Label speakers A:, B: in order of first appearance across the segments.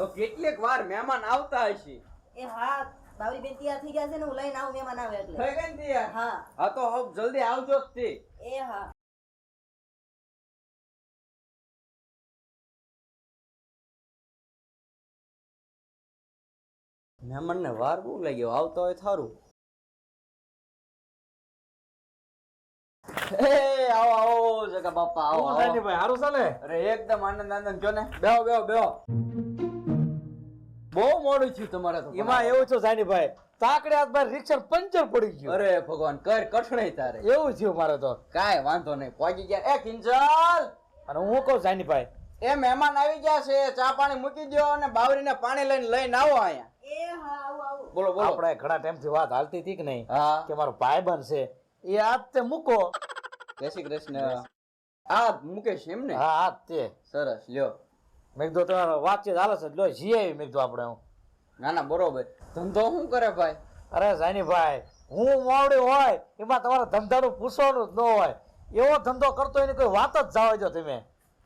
A: કેટલીક વાર મહેમાન આવતા હશે.
B: એ હા બાવરી બેન તૈયાર થઈ ગયા છે ને હું લઈને આવું મહેમાન આવે એટલે
A: થઈ ગઈ ને તૈયાર?
B: હા
A: હા તો હવે જલ્દી આવજો જ તે.
B: એ હા
A: મહેમાન ને વાર બહુ લાગ્યો, આવતો હોય થારું. એ આવો આવો જગા બાપા આવો આવો.
C: ભાઈ હારું ચાલે?
A: અરે એકદમ આનંદ આનંદ જો ને. બેહો બેહો બેહો. બહુ મોડું થયું તમારે તો.
C: એમાં એવું છે જાનીભાઈ, તાકડે હાથ બાર રિક્ષા પંચર પડી ગયું.
A: અરે ભગવાન કર કઠણાઈ તારે.
C: એવું થયું મારે તો.
A: કાંઈ વાંધો નહીં, પહોંચી ગયા. એ કિંજલ,
C: અને હું કહું જાનીભાઈ,
A: એ મહેમાન આવી ગયા છે, ચા પાણી મૂકી દો અને બાવરીને પાણી લઈને આવો અહીંયા.
B: એ હા આવું આવું
A: બોલો બોલો.
C: આપણે ઘણા ટાઈમથી વાત હાલતી હતી કે નહીં,
A: હા
C: કે મારો ભાઈબંધ છે એ આજ તે મૂકો.
A: જય શ્રી કૃષ્ણ. આ મુકેશ એમ ને?
C: હા આજ તે.
A: સરસ લ્યો.
C: મેં કીધું તમારે વાતચીત હાલે છે લો જઈ આવી. મેં કીધું આપણે
A: ના ના બરોબર. ધંધો શું કરે ભાઈ?
C: અરે જાનીભાઈ, હું મોવડી હોય એમાં તમારે ધંધાનું પૂછવાનું જ ન હોય. એવો ધંધો કરતો એની કોઈ વાત જ જવા દો તમે.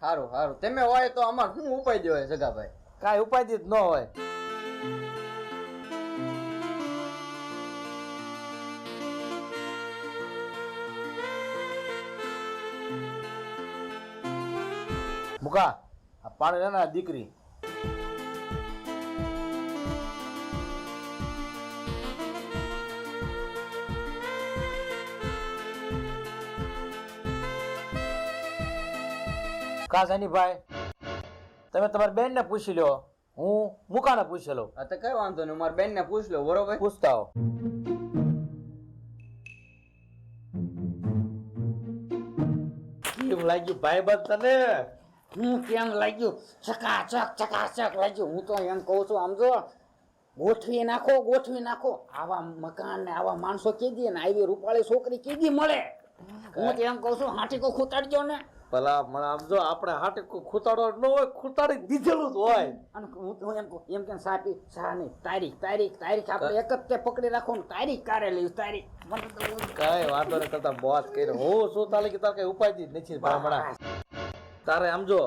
A: સારું સારું, તમે હોય તો અમાર શું ઉપાય દેવાય જગાભાઈ?
C: કાંઈ ઉપાધિ જ ન હોય. મુકા આ પાણી લે ને દીકરી. કા જાનીભાઈ, તમે તમારી બેન ને પૂછી લો, હું મુકાને પૂછી લઉં.
A: હા તો કઈ વાંધો નહીં, મારી બેન ને પૂછ લો. બરોબર,
C: પૂછતા હો. કેમ લાગ્યું ભાઈબંધ તને?
D: હું કેમ લાગ્યું? ચકાચક લાગ્યું. હું તો એમ કહું છું, આમ જો ગોઠવી નાખો. આવા મકાન ને આવા માણસો કેદી ને આવી રૂપાળી છોકરી કેદી મળે? હું તો એમ કહું છું, હાટીકો ખૂતાડજો ને.
C: ભલા મને આમ જો આપણે હાટે ખૂતાડો ન હોય, ખૂતાડી દીધેલું જ હોય.
D: અને હું એમ કે સાપી સા નહીં, તારીખ આપણે એક જ તે પકડી રાખો ને તારીખ કારે લઈ તારીખ.
C: કઈ વાંધો નહીં કરતા બોત કર્યો. હું શું તાલે કે તારે કઈ ઉપાય નથી હમણાં. તારે આમ જો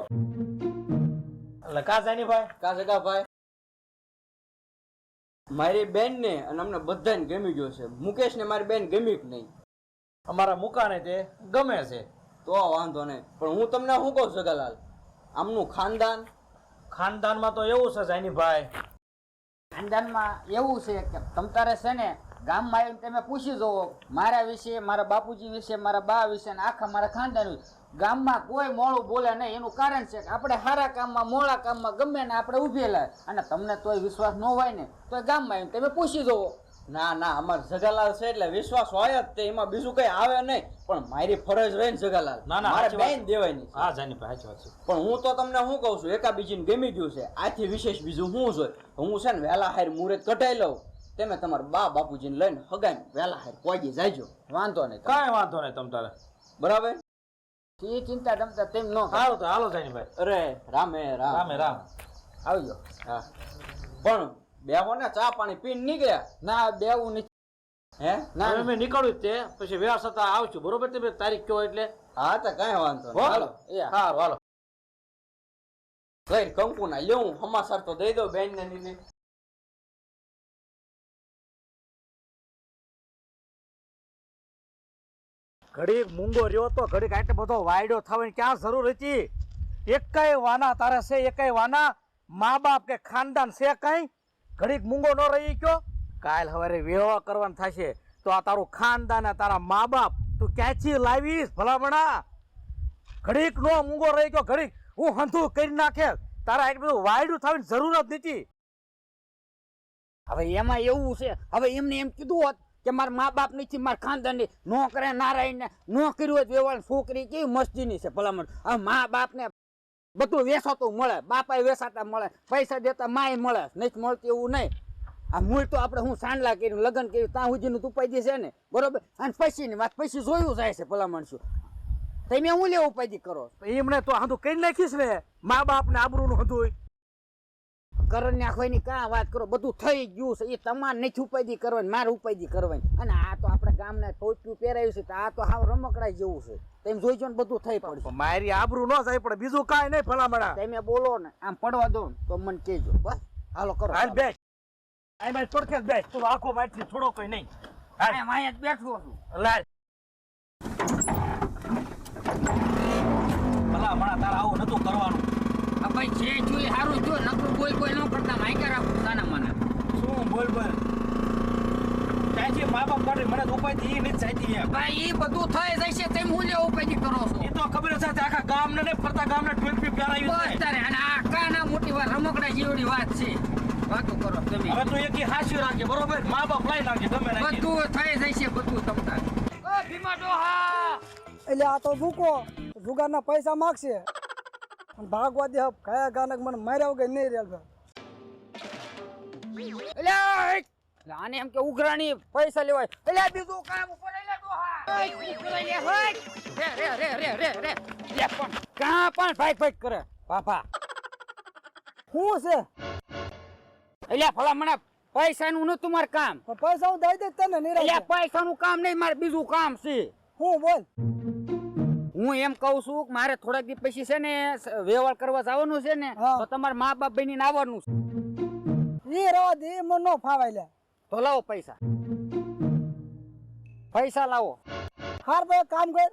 C: એટલે કા જાનીભાઈ,
A: કા જગાભાઈ, મારી બેન ને અને અમને બધાને ગમી ગયો છે. મુકેશ ને મારી બેન ગમી કે નહીં?
C: અમારા મુકાને તે ગમે છે.
A: તો વાંધો નહીં, પણ હું તમને શું કહું જગાલાલ, આમનું
C: ખાનદાનમાં તો એવું છે જાનીભાઈ,
D: ખાનદાનમાં એવું છે કે તમ તારે છે ને ગામમાં આવીને તમે પૂછી જુઓ મારા વિશે, મારા બાપુજી વિશે, મારા બા વિશે ને આખા મારા ખાનદાન વિશે. ગામમાં કોઈ મોડું બોલે નહીં. એનું કારણ છે કે આપણે સારા કામમાં મોડા કામમાં ગમે ને આપણે ઉભેલા. અને તમને તોય વિશ્વાસ ન હોય ને તો ગામમાં આવીને તમે પૂછી જુઓ.
A: ના ના, અમાર જગાલાલ છે એટલે વિશ્વાસ હોય જ તે, એમાં બીજું કઈ આવે નહીં. પણ મારી ફરજ રહે ને જગાલાલ, મારે બેન દેવાની.
C: હા જાનીભાઈ સાચી વાત છે.
A: પણ હું તો તમને શું કહું છું, એકા બીજીને ગમી ગયું છે, આથી વિશેષ બીજું શું જોય. હું છે ને વહેલા હાર મુહૂર્ત કટાઈ લઉં, તમે તમારા બા બાપુજીને લઈને હગાઈને વહેલા હાર પહોંચી જાયજો. વાંધો નહીં,
C: કાંઈ વાંધો નહીં તમ તારે.
A: બરાબર?
D: એ ચિંતા તમતા તેમ ન
C: સારું તો હાલો જાનીભાઈ.
A: અરે રામે રામ.
C: રામે રામ.
D: આવજો.
A: હા, પણ બેહો ને, ચા પાણી પીને નીકળ્યા?
D: ના બેવું નથી.
A: હે
D: ના
C: હવે મેં નીકળ્યું તે પછી વ્યવહાર થતા આવશું. બરોબર? તમે તારીખ કહો એટલે.
A: હા તો કઈ વાંધો નહીં.
C: હાલો સારું હાલો.
A: કઈ કંકુ ના લ્યો, હું સમાચાર તો દઈ દઉં બેન ને નીને.
C: ઘડીક મૂંગો રહ્યો તો ઘડીક આટલો બધો વાયડો થવાની ક્યાં જરૂર હતી? એકાય વાના તારે છે? એકાય વાના મા બાપ કે ખાનદાન છે કઈ? ઘડીક મૂંગો ન રહી ગયો? કાલ સવારે વ્યવહાર કરવાનું થશે તો આ તારું ખાનદાન, તારા મા બાપ તું ક્યાંથી લાવીશ ભલામણા? ઘડીક નો મૂંગો રહી ગયો, ઘડીક હું હંધું કરી નાખે. તારા આટલું બધું વાયડું થવાની જરૂર જ નથી.
D: હવે એમાં એવું છે, હવે એમને એમ કીધું હોત કે મારા મા બાપ નથી, મારા ખાનદાન નો કરે નારાયણ ને નો કર્યું હોય વ્યવહાર. છોકરી કેવી મસ્તીની છે ભલામણ. હવે મા બાપ ને બધું વેસાતું મળે, બાપા વેસાતા મળે, પૈસા દેતા માય મળે, નથી મળતું એવું નહીં. આ મૂળ તો આપણે હું સાંડલા કર્યું, લગ્ન કર્યું, ત્યાં સુધીનું ઉપાધિ છે ને, બરોબર? અને પછીની વાત પછી જોયું જાય છે ભલામણ. શું તમે હું લેવું ઉપાધિ કરો?
C: એમને તો હાથું કરી નાખીશ ને, મા બાપ ને આબરૂ નું હતું.
D: કરણ નાખવાની કાં વાત કરો, બધું થઈ ગયું છે. એ તમારે નથી ઉપાધિ કરવાની, મારે ઉપાધિ કરવાની. અને આ તો આપણે ગામના ટોપિયું પહેરાયું છે, તો આ તો હાવ રમકડા જેવું છે. તમે જોઈજો ને બધું થઈ પડશે.
C: મારી આબરૂ ન જાય પડે, બીજું કાંઈ નહીં ભલામણા.
D: તમે બોલો ને આમ પડવા દો ને તો મને કહેજો. બસ હાલો કરો.
C: હાલ બેસ, આ મારી પડખે બેસ, તું આખો મારથી થોડો કઈ નહીં. હાલ
D: અહીંયા જ બેઠો છું.
C: લાલ ભલામણા તારા આવું નતું કરવાનું.
D: આ ભાઈ જે જોઈ સારું જો, નકરું બોલ બોલ ન કરતા માયકા રાખું સાના માના.
C: શું બોલ બોલ, ત્યાંથી મા બાપ કાઢી મને ઉપાયથી એ નથી ચાહતી એમ.
D: ભાઈ એ બધું થઈ જશે, તેમ હું લેવું ઉપાધિ કરો છો.
C: એ તો ખબર છે, આખા ગામને ને ફરતા ગામને ટોપી પહેરાયું
D: બસ
C: છે.
D: તારે અને આ કાના મોટી વાત રમકડા જેવડી વાત છે. વાતો કરો તમે.
C: હવે તું એકી હાસ્યું રાખજે, બરોબર? મા બાપ લઈ નાખજે ગમે નાખજે.
D: બધું થઈ જશે, બધું તમતાર. ઓ ભીમા ડોહા,
E: એટલે આ તો ભૂકો જુગારના પૈસા માગશે અને ભાગવા દે. કયા ગાનક મને માર્યા વગર નહીં રેલ.
D: એટલે આને એમ કે ઉઘરાણી પૈસા લેવાય. એટલે બીજું કામ ઉપર એલા ડોહા. ઉઘરાઈ લે હોય. રે લે પણ કાં પણ ભાઈ ભાઈ કરે બાપા.
E: શું છે?
D: એટલે ભલા મને પૈસાનું નતું મારે કામ.
E: પણ પૈસા હું દઈ દે તને
D: એટલે
E: નિરાશ.
D: પૈસાનું કામ નહીં, મારે બીજું કામ છે.
E: હું બોલ.
D: હું એમ કહું છું કે મારે થોડાક દી પછી છે ને વ્યવહાર કરવા જવાનું છે ને,
E: હા.
D: તો તમારા મા બાપ બનીને આવવાનું છે.
E: એ રવા દે, એ મને ન ફાવાય લે.
D: તો લાવો પૈસા, પૈસા લાવો.
E: હાર ભાઈ કામ કર,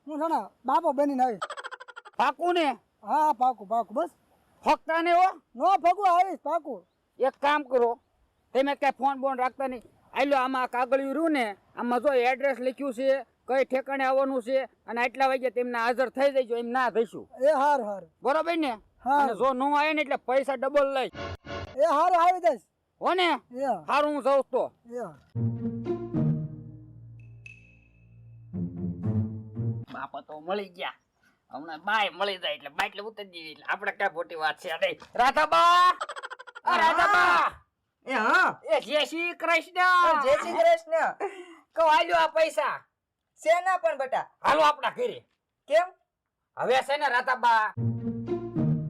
E: હું છે ને બાપો બનીને આવીશ.
D: પાકું ને?
E: હા પાકું પાકું, બસ
D: ફકતા ને હો.
E: નો ફગું આવીશ પાકું.
D: એક કામ કરો, તમે કઈ ફોન બોન રાખતા નહીં. આલ્યો આમાં કાગળિયું રહ્યું ને, આમાં જો એડ્રેસ લખ્યું છે, કઈ ઠેકાણે આવવાનું છે, અને આટલા વાગે તેમને હાજર થઈ જઈજો. એમ ના થઈશું,
E: એ હાર હાર.
D: બરોબર ને?
E: હા.
D: અને જો નો આવે ને એટલે પૈસા ડબલ લઈ.
E: એ હાર આવી જઈશ.
D: હો ને?
E: એ
D: સારું, હું જાઉં તો.
E: એ
D: બાપા તો મળી ગયા. હમણાં બાય મળી જાય એટલે બાય એટલે ઉતરી જઈએ. એટલે આપણે કઈ મોટી વાત છે નહીં. રાધાબા, રાધાબા,
B: એ હા
D: એ જય શ્રી કૃષ્ણ.
B: જય શ્રી કૃષ્ણ.
D: કહો આલ્યો આ પૈસા.
B: શેના પણ બેટા?
D: હાલો આપણા ઘરે.
B: કેમ?
D: હવે છે ને રાધાબા,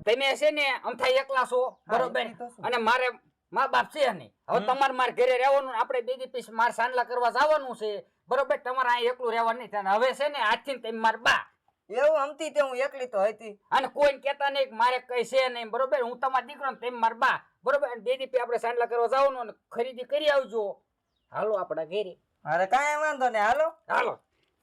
D: તમે છે ને અમથા એકલા છો, બરોબર?
B: એ તો શું.
D: અને મારે મા બાપ છે નહીં. હવે તમારે મારે ઘરે રહેવાનું, આપણે બે દી પછી મારે સાંડલા કરવા જવાનું છે, બરોબર? તમારે અહીં એકલું રહેવાનું નહીં થાય. હવે છે ને આજથી તમે મારા બા.
B: એવું હમતી તે હું એકલી તો હતી.
D: અને કોઈને કહેતા નહીં કે મારે કઈ છે નહીં, બરોબર? હું તમારા દીકરો ને તમે મારા બા, બરોબર? અને બે દી પછી આપણે સાંડલા કરવા જવાનું અને ખરીદી કરી આવજો. હાલો આપણા ઘરે.
B: અરે કાંઈ વાંધો નહીં, હાલો.
D: હાલો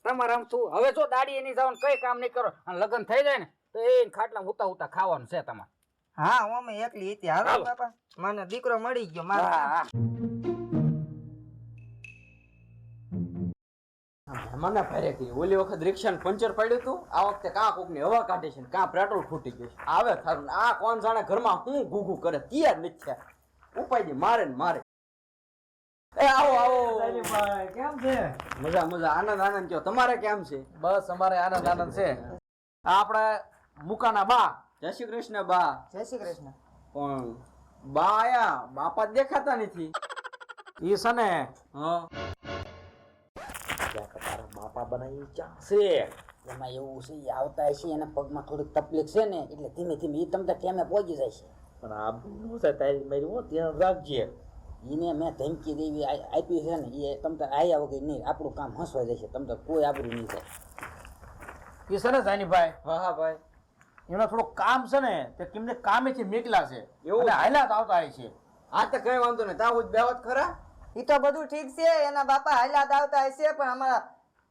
D: તમારે આમ શું હવે જો દાડી એની જવાનું કઈ કામ નહીં કરો, અને લગ્ન થઈ જાય ને તો એ ખાટલા હુતા હુતા ખાવાનું છે તમારે.
B: હા હું અમે એકલી હતી. હાલો
D: હાલો.
B: બાપા, મને દીકરો મળી ગયો
D: હા,
B: મારો.
D: હા.
A: મને ફેરે ગઈ ઓલી વખત રિક્ષાને પંચર પડ્યું હતું, આ વખતે કાં કોકની હવા કાઢે છે ને કાં પેટ્રોલ ખૂટી ગયું છે. આવે થારું ને આ કોણ જાણે ઘરમાં હું ઘૂઘું કરે તૈયાર નથી થયા. ઉપાય મારે ને મારે. એ આવો આવો.
C: કેમ છે?
A: મજા મજા, આનંદ આનંદ કયો. તમારે કેમ છે?
C: બસ અમારે આનંદ આનંદ છે. આ આપણે મુકાના બા.
A: જય શ્રી કૃષ્ણ બા.
B: જય શ્રી કૃષ્ણ.
A: પણ બા આયા, બાપા જ દેખાતા નથી.
C: ઈ છે ને
A: હા
C: તારા બાપા બનાવી ચા છે.
D: એમાં એવું છે, ઈ આવતા હશે એને પગમાં થોડીક તકલીફ છે ને, એટલે ધીમે ધીમે ઈ તમને ટેમે પહોંચી જાય છે.
C: પણ આ નું છે તારી મારી હો ધ્યાન રાખજે.
D: એને મેં ધમકી દેવી આપી છે ને, એ તમને આયા વગર નહીં, આપણું કામ હસવા જશે. તમને કોઈ આબરૂ નહીં થાય.
C: ઈ છે ને જાનીભાઈ,
A: હા હા ભાઈ.
C: એમના થોડું કામ છે ને તે કેમને કામેથી મેકલા છે,
A: એવું
C: અને
A: છે?
C: હાલ્યા જ આવતા હોય છે.
A: આ તો કઈ વાંધો નહીં, તાવ બે વાત ખરા.
B: ઈ તો બધું ઠીક છે, એના બાપા હાલ્યા જ આવતા હશે, પણ અમારા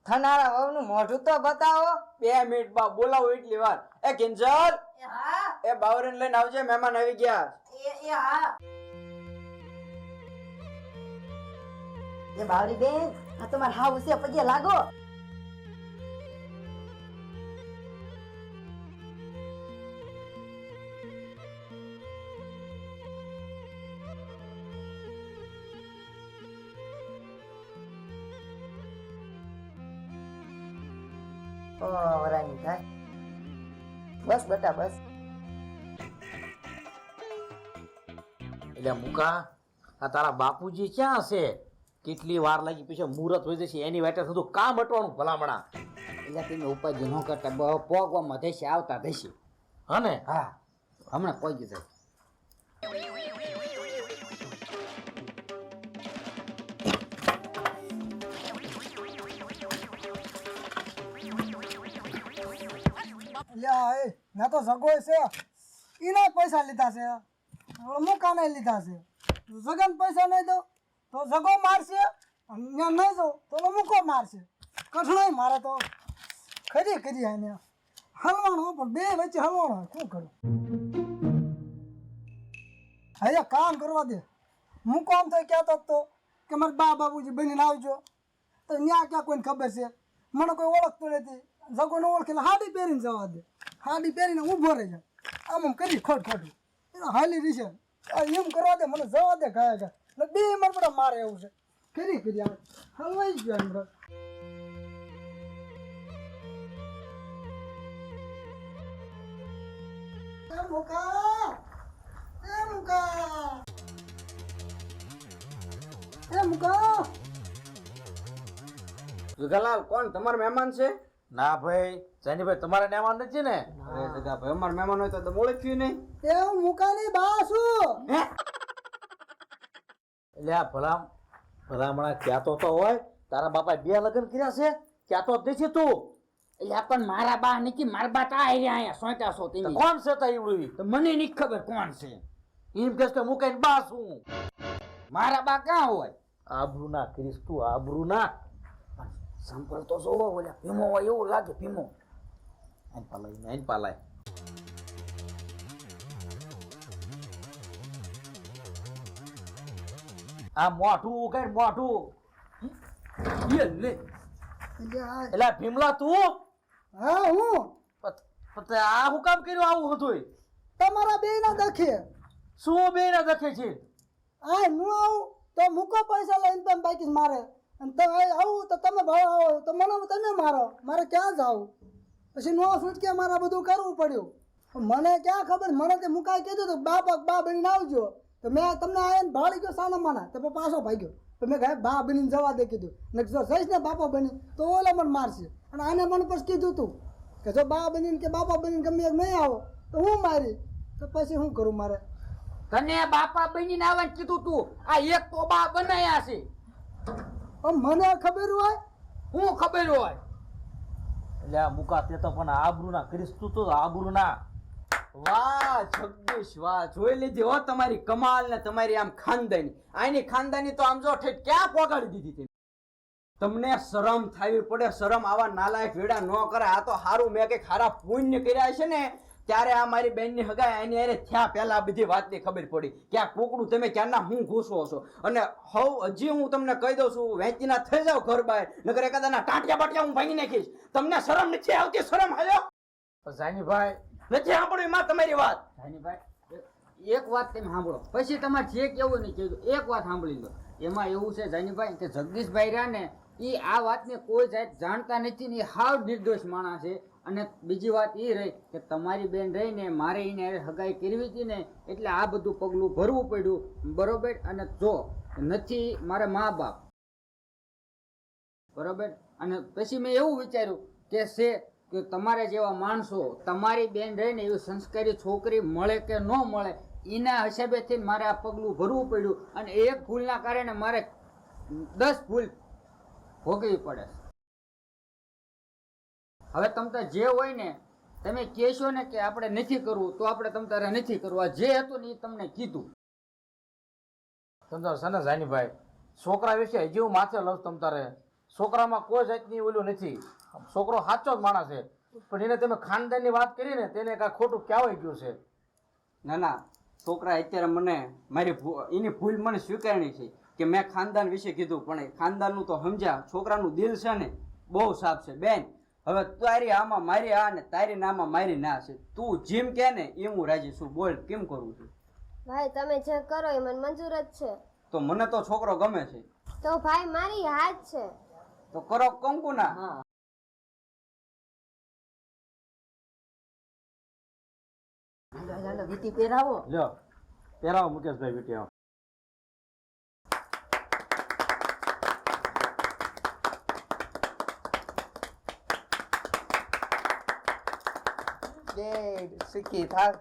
B: થનારા વહુનું મોઢું તો બતાવો.
A: 2 મિનિટ બા બોલાવો એટલી વાર. એ કિંજલ,
B: હા
A: એ બાવરીને લઈને આવજે, મહેમાન આવી ગયા.
B: એ હા. એ બાવરી બેન, આ તમાર હાવ છે, પગે લાગો. વરાની થાય. બસ બેટા બસ.
C: એટલે મુકા, આ તારા બાપુજી ક્યાં છે? કેટલી વાર લાગી, પછી મુહૂર્ત હોય જશે એની વાટે થતું કામ હટવાનું ભલામણા.
D: એટલે તમે ઉપાધિ ન કરતા, પોગવામાં થશે, આવતા થશે.
C: હા ને?
D: હા હમણાં પહોંચી જાય.
E: લ્યા એ ના તો જગોય છે એના પૈસા લીધા છે મુકાને લીધા છે જગન પૈસા નહીં દો તો જગો મારશે અને ત્યાં નહીં દો તો મૂકો મારશે કઠણાઈ મારે તો ખરી આને હલવાણો પણ બે વચ્ચે હલવાણો શું કરું હવે કામ કરવા દે હું કામ થઈ કહેતો તો કે મારા બા બાબુજી બનીને આવજો તો ત્યાં ક્યાં કોઈને ખબર છે મને કોઈ ઓળખતું નથી જગોને ઓળખીને હાડી પહેરીને જવા દે હાડી પહેરીને ઊભો રહી જાય આમ કરી ખોટું હાલી રહી છે એમ કરવા દે મને જવા દે ગાય એટલે બે મારે બધા મારે એવું છે કરી આવે હલવાઈ ગયો એમ બસ
A: જગાલાલ કોણ તમારા મહેમાન છે?
C: ના ભાઈ જાનીભાઈ તમારા મહેમાન નથી ને?
A: અરે જગાભાઈ અમારા મહેમાન હોય તો તમે ઓળખ્યું નહીં.
E: એ હું મુકાની બા છું
C: એટલે આ ભલામણા કહેતો તો હોય તારા બાપા બે લગ્ન કર્યા છે કહેતો જ નથી તું.
D: એટલે પણ મારા બા નથી, મારા બા તા અહીંયા સોંટા સો
C: તો
D: તેની.
C: કોણ છે તા ઈવડું?
D: તો મને નહીં ખબર કોણ છે.
C: એમ કહેશ કે મુકાઈને બા છું.
D: મારા બા ક્યાં હોય?
C: આબરૂ ના કરીશ તું, આબરૂ ના.
D: સંપલ તો જોવો ઓલા ભીમો હોય એવું લાગે ભીમો.
C: આઈન પાલાય આ મોઢું ઉગાડ મોઢું. લે લે એટલે આ ભીમલા તું
E: હા હું
C: આ હું કામ કર્યું આવું હતું?
E: તમારા બે ના દખે
C: શું બે ના દખે છે?
E: આ હું આવું તો મૂકો પૈસા લઈને તમે બાકી મારે અને તમે આવું તો તમે ભાવ આવો તો મને તમે મારો મારે ક્યાં જાવું પછી નો છૂટકે મારે બધું કરવું પડ્યું મને ક્યાં ખબર મને તે મુકાઈ કીધું તો બા બનીને આવજો તો મેં તમને આવીને ભાળી ગયો સાના માના તો પાછો ભાગ્યો તો મેં કહે બા બનીને જવા દે કીધું ને જો જઈશ ને બાપા બની તો ઓલે મને મારશે અને આને મને પછી કીધું તું કે જો બા બનીને કે બાપા બનીને ગમે એક નહીં આવો તો હું મારી તો પછી શું કરું મારે
D: તને બાપા બનીને આવવાનું કીધું તું, આ એક તો બા બનાયા છે.
E: મને ખબર હોય
D: હું ખબર હોય?
C: એટલે આ મુકા તે તો પણ આબરૂ ના કરીશ તું તો આબરૂ ના.
A: વાહ જગદીશ વાહ, જોઈ લીધી હો તમારી કમાલ ને તમારી આમ ખાનદાની. આની ખાનદાની તો આમ જો ઠેઠ ક્યાં પોગાડી દીધી તમે. તમને શરમ થાવી પડે, શરમ આવા નાલાયક વેડા ન કરે. આ તો હારું મેં કઈક હારા પુણ્ય કર્યા છે ને ત્યારે આ મારી બેનની હગાઈ એની અરે થયા પહેલા આ બધી વાતની ખબર પડી કે આ કુકડું તમે ક્યારના હું ઘૂસો છો. અને હજી હું તમને કહી દઉં છું, વેચીના થઈ જાવ ઘર બહાર, નકર એકાદાના ટાંટિયા બાટિયા હું ભાંગી નાખીશ. તમને શરમ નથી આવતી? શરમ હાલ્યો
C: જાનીભાઈ
A: નથી સાંભળ્યું માં તમારી વાત?
D: જાનીભાઈ એક વાત તમે સાંભળો, પછી તમારે જે કેવું નહીં કહેજો. એક વાત સાંભળી લો. એમાં એવું છે જાનીભાઈ કે જગદીશભાઈ રહ્યા ને એ આ વાતને કોઈ જાત જાણતા નથી ને એ હાવ નિર્દોષ માણસ છે. અને બીજી વાત એ રહી કે તમારી બેન રહીને મારે એને હગાઈ કરવી હતી ને એટલે આ બધું પગલું ભરવું પડ્યું, બરોબર. અને જો નથી મારા મા બાપ, બરોબર. અને પછી મેં એવું વિચાર્યું કે તમારે જેવા માણસો, તમારી બેન રહીને એવી સંસ્કારી છોકરી મળે કે ન મળે એના હિસાબેથી મારે આ પગલું ભરવું પડ્યું. અને એક ભૂલના કારણે મારે 10 ભૂલ ભોગવવી પડે. હવે તમ તાર જે હોય ને તમે કહેશો ને કે આપણે નથી કરવું તો આપણે તમ તારે નથી કરવું. આ જે હતું ને એ તમને કીધું.
C: તમતાર છે ને જાનીભાઈ, છોકરા વિશે હજી હું માથે લઉં તમતારે. છોકરામાં કોઈ જાતની ઓલું નથી. છોકરો સાચો જ માણસ છે, પણ એને તમે ખાનદાનની વાત કરી ને તેને કાંઈ ખોટું કહેવાય ગયું છે.
A: ના ના, છોકરા અત્યારે મને એની ભૂલ મને સ્વીકારણી છે કે મેં ખાનદાન વિશે કીધું, પણ ખાનદાનનું તો સમજ્યા. છોકરાનું દિલ છે ને બહુ સાફ છે બેન. હવે તારી આમાં મારી આ ને તારી નામાં મારી ના છે. તું જેમ કે ને એમ હું રાજી છું. બોલ કેમ કરવું છે?
F: ભાઈ તમે જે કરો એ મને મંજૂર જ છે.
A: તો મને તો છોકરો ગમે છે.
F: તો ભાઈ મારી હાથ છે.
A: તો કરો કંકુના.
B: વીટી પહેરાવો
C: લ્યો પહેરાવો મુકેશભાઈ વીટી. આવો
B: સુખી થાક